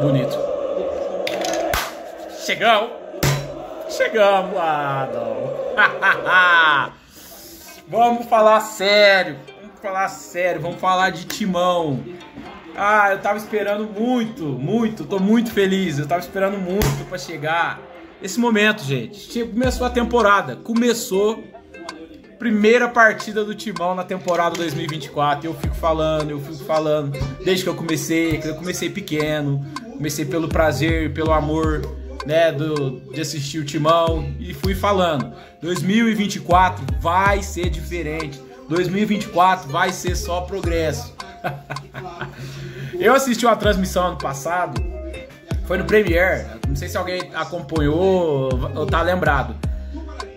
Bonito. Chegamos. Ah, não. Vamos falar sério. Vamos falar de Timão. Ah, eu tava esperando muito. Tô muito feliz. Eu tava esperando muito pra chegar esse momento, gente. Começou a temporada. Começou. Primeira partida do Timão na temporada 2024. Eu fico falando. Desde que eu comecei pequeno. Comecei pelo prazer, pelo amor, né, de assistir o Timão. E fui falando. 2024 vai ser diferente. 2024 vai ser só progresso. Eu assisti uma transmissão ano passado. Foi no Premiere. Não sei se alguém acompanhou ou tá lembrado.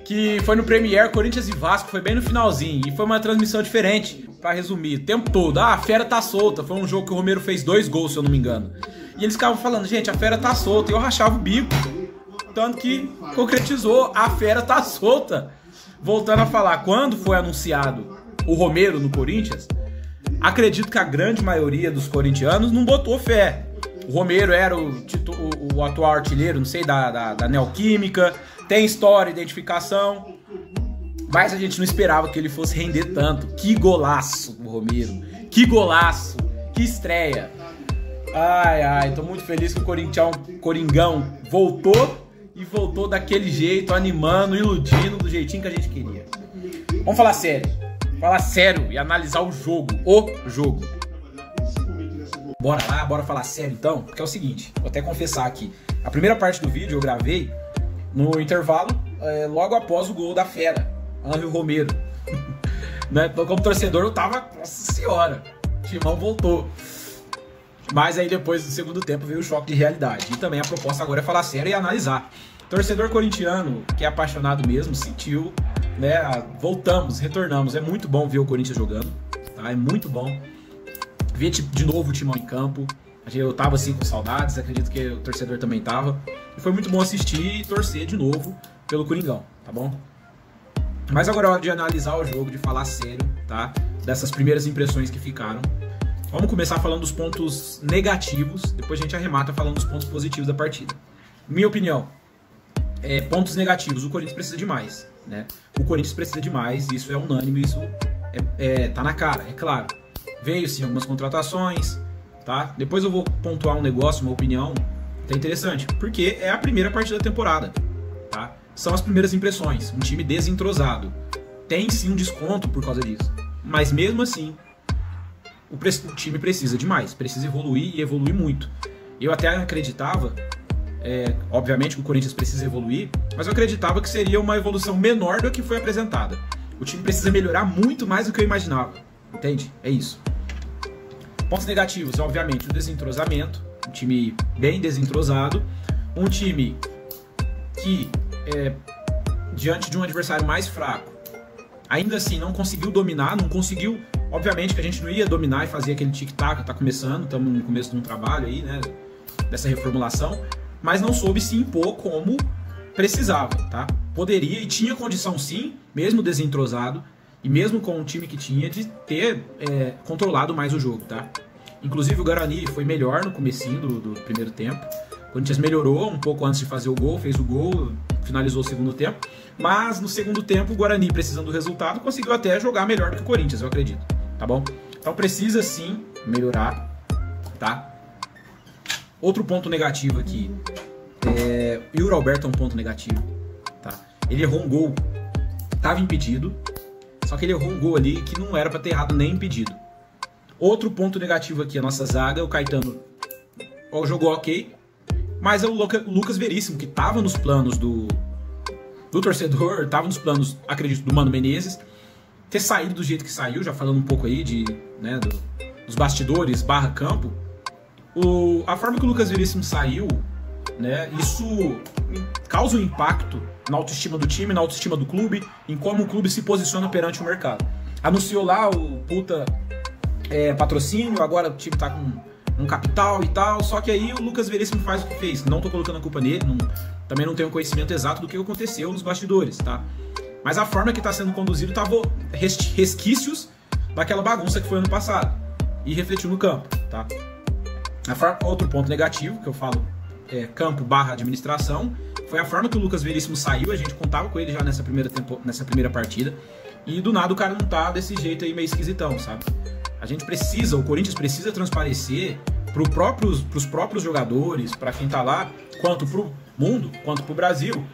Que foi no Premiere, Corinthians e Vasco, foi bem no finalzinho. E foi uma transmissão diferente, pra resumir, o tempo todo. Ah, a fera tá solta. Foi um jogo que o Romero fez 2 gols, se eu não me engano. E eles ficavam falando, gente, a fera tá solta. E eu rachava o bico. Tanto que concretizou, a fera tá solta. Voltando a falar, quando foi anunciado o Romero no Corinthians, acredito que a grande maioria dos corintianos não botou fé. O Romero era o atual artilheiro, não sei, da Neoquímica. Tem história, identificação. Mas a gente não esperava que ele fosse render tanto. Que golaço o Romero. Que golaço. Que estreia. Ai, tô muito feliz que o Coringão voltou. E voltou daquele jeito, animando, iludindo, do jeitinho que a gente queria. Vamos falar sério. Falar sério e analisar o jogo. Bora lá, bora falar sério então. Porque é o seguinte, vou até confessar aqui. A primeira parte do vídeo eu gravei no intervalo, logo após o gol da fera, Ângelo Romero. Né? Então, como torcedor, eu tava, nossa senhora, o Timão voltou. Mas aí depois do segundo tempo veio o choque de realidade. E também a proposta agora é falar sério e analisar. Torcedor corintiano, que é apaixonado mesmo, sentiu, né? Retornamos. É muito bom ver o Corinthians jogando, tá? É muito bom ver de novo o Timão em campo. Eu tava assim com saudades, acredito que o torcedor também tava. E foi muito bom assistir e torcer de novo pelo Coringão, tá bom? Mas agora é hora de analisar o jogo, de falar sério, tá? Dessas primeiras impressões que ficaram. Vamos começar falando dos pontos negativos, depois a gente arremata falando dos pontos positivos da partida. Minha opinião, pontos negativos, o Corinthians precisa de mais, né? O Corinthians precisa de mais, isso é unânime, isso tá na cara, é claro. Veio sim algumas contratações, tá? Depois eu vou pontuar um negócio, uma opinião até interessante, porque é a primeira partida da temporada, tá? São as primeiras impressões, um time desentrosado. Tem sim um desconto por causa disso, mas mesmo assim o time precisa de mais, precisa evoluir e evoluir muito. Eu até acreditava, obviamente que o Corinthians precisa evoluir, mas eu acreditava que seria uma evolução menor do que foi apresentada. O time precisa melhorar muito mais do que eu imaginava, entende? É isso. Pontos negativos, obviamente, o desentrosamento, um time bem desentrosado, um time que, diante de um adversário mais fraco, ainda assim não conseguiu dominar, não conseguiu. Obviamente que a gente não ia dominar e fazer aquele tic-tac, tá começando, estamos no começo de um trabalho aí, né, dessa reformulação, mas não soube se impor como precisava, tá? Poderia e tinha condição sim, mesmo desentrosado, e mesmo com o time que tinha, de ter controlado mais o jogo, tá? Inclusive o Guarani foi melhor no comecinho do primeiro tempo, o Corinthians melhorou um pouco antes de fazer o gol, fez o gol, finalizou o segundo tempo, mas no segundo tempo o Guarani, precisando do resultado, conseguiu até jogar melhor do que o Corinthians, eu acredito. Tá bom? Então precisa sim melhorar, tá? Outro ponto negativo aqui, o Yuri Alberto é um ponto negativo, tá? Ele errou um gol, tava impedido, só que ele errou um gol ali que não era pra ter errado nem impedido. Outro ponto negativo aqui, a nossa zaga, o Caetano jogou ok, mas é o Lucas Veríssimo, que tava nos planos do torcedor, tava nos planos, acredito, do Mano Menezes, ter saído do jeito que saiu, já falando um pouco aí né, dos bastidores / campo, a forma que o Lucas Veríssimo saiu, né, isso causa um impacto na autoestima do time, na autoestima do clube, em como o clube se posiciona perante o mercado. Anunciou lá o puta patrocínio, agora o time tá com um capital e tal, só que aí o Lucas Veríssimo faz o que fez. Não tô colocando a culpa nele, também não tenho conhecimento exato do que aconteceu nos bastidores, tá? Mas a forma que está sendo conduzido tava resquícios daquela bagunça que foi ano passado e refletiu no campo, tá? Outro ponto negativo que eu falo campo / administração foi a forma que o Lucas Veríssimo saiu. A gente contava com ele já nessa primeira partida e do nada o cara não tá desse jeito aí meio esquisitão, sabe? O Corinthians precisa transparecer pros próprios jogadores, para quem tá lá, quanto pro mundo, quanto pro Brasil,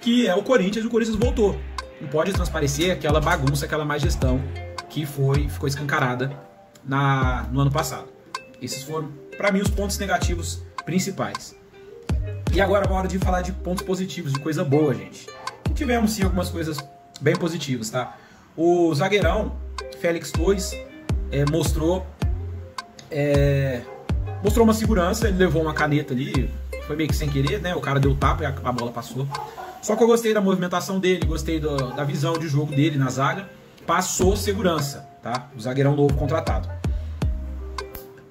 que é o Corinthians voltou. Não pode transparecer aquela bagunça, aquela má gestão que ficou escancarada no ano passado. Esses foram, para mim, os pontos negativos principais. E agora é a hora de falar de pontos positivos, de coisa boa, gente. E tivemos sim algumas coisas bem positivas, tá? O zagueirão Félix Torres mostrou uma segurança. Ele levou uma caneta ali, foi meio que sem querer, né? O cara deu tapa e a bola passou. Só que eu gostei da movimentação dele, gostei da visão de jogo dele na zaga. Passou segurança, tá? O zagueirão novo contratado.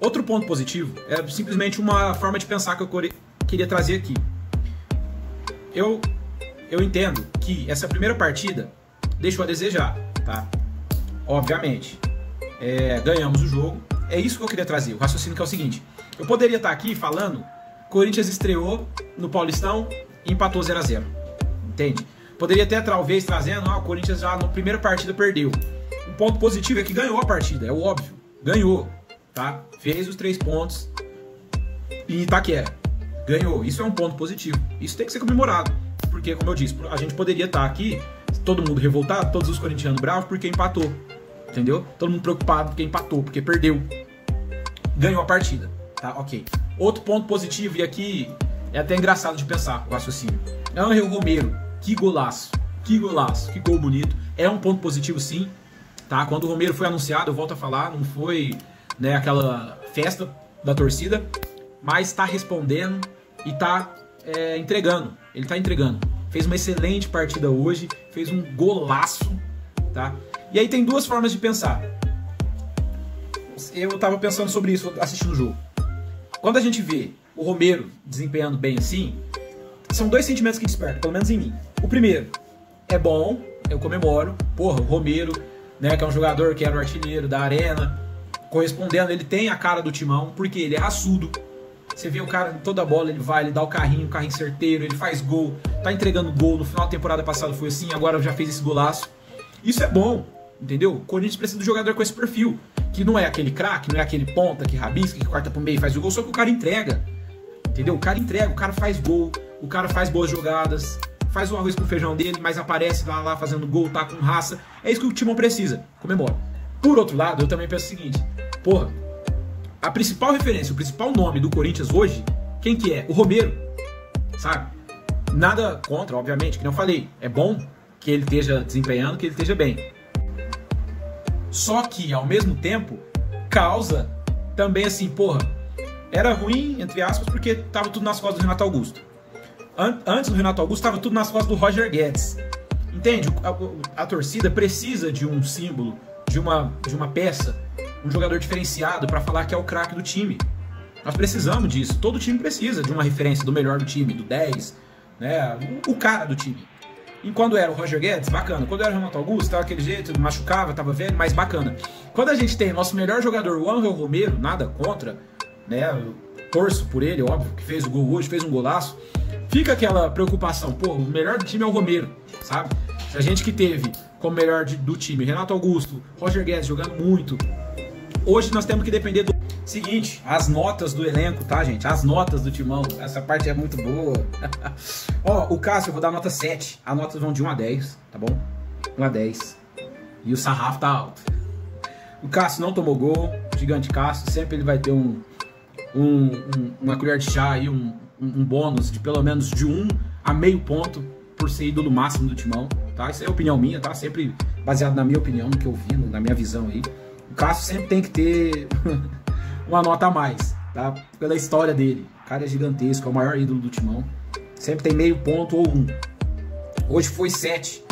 Outro ponto positivo é simplesmente uma forma de pensar que eu queria trazer aqui. Eu entendo que essa primeira partida deixou a desejar, tá? Obviamente. Ganhamos o jogo. É isso que eu queria trazer. O raciocínio que é o seguinte. Eu poderia estar aqui falando, Corinthians estreou no Paulistão e empatou 0 a 0. Entende? Poderia até talvez trazendo, o Corinthians já na primeira partida perdeu. Um ponto positivo é que ganhou a partida, é o óbvio. Ganhou, tá? Fez os 3 pontos em Itaquera. Ganhou. Isso é um ponto positivo. Isso tem que ser comemorado. Porque, como eu disse, a gente poderia estar aqui, todo mundo revoltado, todos os corintianos bravos porque empatou. Entendeu? Todo mundo preocupado porque empatou, porque perdeu. Ganhou a partida, tá? Ok. Outro ponto positivo, e aqui é até engraçado de pensar o raciocínio. Ángel Romero, que golaço, que gol bonito. É um ponto positivo sim, tá? Quando o Romero foi anunciado, eu volto a falar, não foi, né, aquela festa da torcida, mas tá respondendo e tá entregando. Ele tá entregando. Fez uma excelente partida hoje, fez um golaço, tá? E aí tem duas formas de pensar. Eu tava pensando sobre isso assistindo o jogo. Quando a gente vê o Romero desempenhando bem assim, são dois sentimentos que despertam, pelo menos em mim. O primeiro, é bom, eu comemoro. Porra, o Romero, né, que é um jogador que era o artilheiro da Arena, correspondendo, ele tem a cara do Timão, porque ele é raçudo. Você vê o cara, toda bola ele vai, ele dá o carrinho certeiro, ele faz gol, tá entregando gol. No final da temporada passada foi assim, agora já fez esse golaço. Isso é bom, entendeu? O Corinthians precisa de um jogador com esse perfil, que não é aquele craque, não é aquele ponta que rabisca, que corta pro meio e faz o gol, só que o cara entrega, entendeu? O cara entrega, o cara faz gol, o cara faz boas jogadas, faz o arroz com feijão dele, mas aparece lá fazendo gol, tá com raça. É isso que o Timão precisa, comemora. Por outro lado, eu também penso o seguinte, porra, a principal referência, o principal nome do Corinthians hoje, quem que é? O Romero, sabe? Nada contra, obviamente, que não falei, é bom que ele esteja desempenhando, que ele esteja bem. Só que, ao mesmo tempo, causa também assim, porra, era ruim, entre aspas, porque tava tudo nas costas do Renato Augusto. Antes do Renato Augusto, tava tudo nas costas do Roger Guedes. Entende? A torcida precisa de um símbolo, de uma peça, um jogador diferenciado para falar que é o craque do time. Nós precisamos disso. Todo time precisa de uma referência do melhor do time, do 10, né? O cara do time. E quando era o Roger Guedes, bacana. Quando era o Renato Augusto, tava aquele jeito, machucava, tava velho, mas bacana. Quando a gente tem nosso melhor jogador, o Ángel Romero, nada contra, né? Eu torço por ele, óbvio, que fez o gol hoje, fez um golaço. Fica aquela preocupação, pô, o melhor do time é o Romero, sabe? A gente que teve como melhor do time Renato Augusto, Roger Guedes jogando muito. Hoje nós temos que depender do seguinte, as notas do elenco, tá, gente? As notas do Timão, essa parte é muito boa. Ó, o Cássio eu vou dar nota 7. As notas vão de 1 a 10, tá bom? 1 a 10. E o sarrafo tá alto. O Cássio não tomou gol, gigante Cássio, sempre ele vai ter uma colher de chá aí, um bônus de pelo menos de 1 a meio ponto por ser ídolo máximo do Timão, tá? Isso é opinião minha, tá? Sempre baseado na minha opinião, no que eu vi, na minha visão aí. O Cássio sempre tem que ter uma nota a mais, tá? Pela história dele. O cara é gigantesco, é o maior ídolo do Timão. Sempre tem meio ponto ou 1. Hoje foi 7.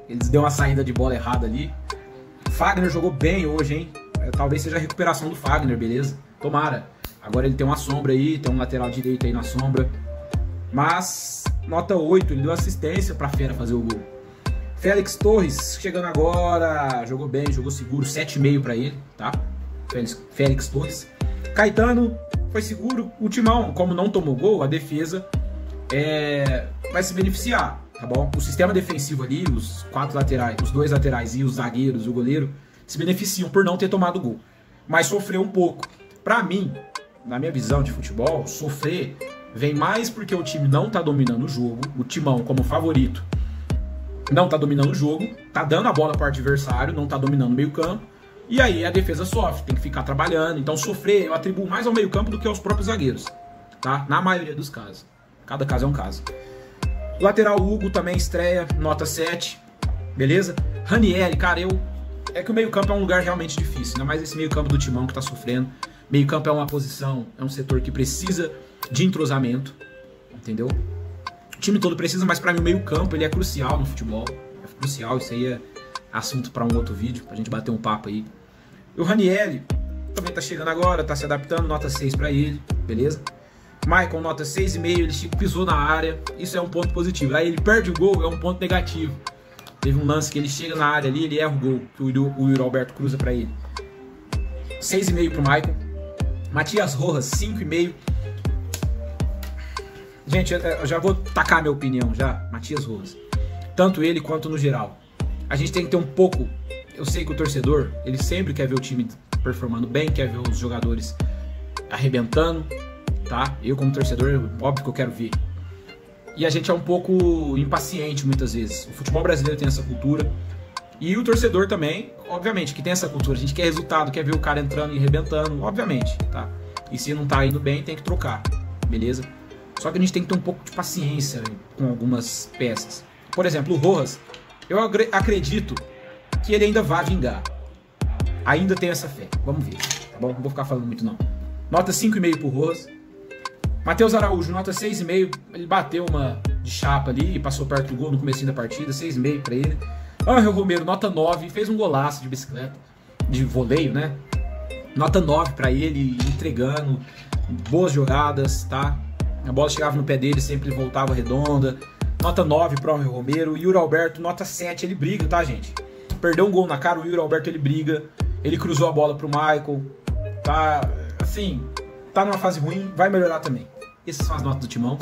Eles deu uma saída de bola errada ali. Fagner jogou bem hoje, hein? Talvez seja a recuperação do Fagner, beleza? Tomara. Agora ele tem uma sombra aí, tem um lateral direito aí na sombra. Mas, nota 8, ele deu assistência pra Fera fazer o gol. Félix Torres, chegando agora, jogou bem, jogou seguro, 7,5 pra ele, tá? Félix Torres. Caetano, foi seguro. O Timão, como não tomou gol, a defesa vai se beneficiar, tá bom? O sistema defensivo ali, os 4 laterais, os 2 laterais e os zagueiros, o goleiro, se beneficiam por não ter tomado gol. Mas sofreu um pouco. Pra mim, na minha visão de futebol, sofrer vem mais porque o time não tá dominando o jogo. O Timão, como favorito, não tá dominando o jogo, tá dando a bola para o adversário, não tá dominando o meio campo. E aí a defesa sofre, tem que ficar trabalhando. Então sofrer eu atribuo mais ao meio campo do que aos próprios zagueiros, tá? Na maioria dos casos. Cada caso é um caso. Lateral Hugo também estreia, nota 7, beleza? Ranieri, cara, é que o meio campo é um lugar realmente difícil, ainda mais esse meio campo do Timão que tá sofrendo. Meio campo é uma posição, é um setor que precisa de entrosamento, entendeu? O time todo precisa, mas pra mim o meio campo ele é crucial no futebol. É crucial, isso aí é assunto pra um outro vídeo, pra gente bater um papo aí. E o Ranieri também tá chegando agora, tá se adaptando, nota 6 pra ele, beleza? Michael, nota 6,5, ele pisou na área, isso é um ponto positivo. Aí ele perde o gol, é um ponto negativo. Teve um lance que ele chega na área ali, ele erra o gol, que o Yuri Alberto cruza pra ele. 6,5 pro Michael. Matias Rojas, 5,5. Gente, eu já vou tacar minha opinião já. Matias Rojas. Tanto ele quanto no geral. A gente tem que ter um pouco... Eu sei que o torcedor, ele sempre quer ver o time performando bem, quer ver os jogadores arrebentando, tá? Eu como torcedor, óbvio que eu quero ver. E a gente é um pouco impaciente muitas vezes. O futebol brasileiro tem essa cultura. E o torcedor também, obviamente, que tem essa cultura. A gente quer resultado, quer ver o cara entrando e arrebentando, obviamente, tá? E se não tá indo bem, tem que trocar, beleza? Só que a gente tem que ter um pouco de paciência com algumas peças. Por exemplo, o Rojas, eu acredito que ele ainda vai vingar. Ainda tenho essa fé. Vamos ver, tá bom? Não vou ficar falando muito não. Nota 5,5 pro Rojas. Matheus Araújo, nota 6,5. Ele bateu uma de chapa ali e passou perto do gol no comecinho da partida. 6,5 pra ele. Ángel Romero, nota 9. Fez um golaço de bicicleta, de voleio, né? Nota 9 pra ele, entregando. Boas jogadas, tá? A bola chegava no pé dele, sempre voltava redonda. Nota 9 pro Ángel Romero. Yuri Alberto, nota 7. Ele briga, tá, gente? Perdeu um gol na cara, o Yuri Alberto, ele briga. Ele cruzou a bola pro Michael. Tá, assim, tá numa fase ruim, vai melhorar também. Essas são as notas do Timão.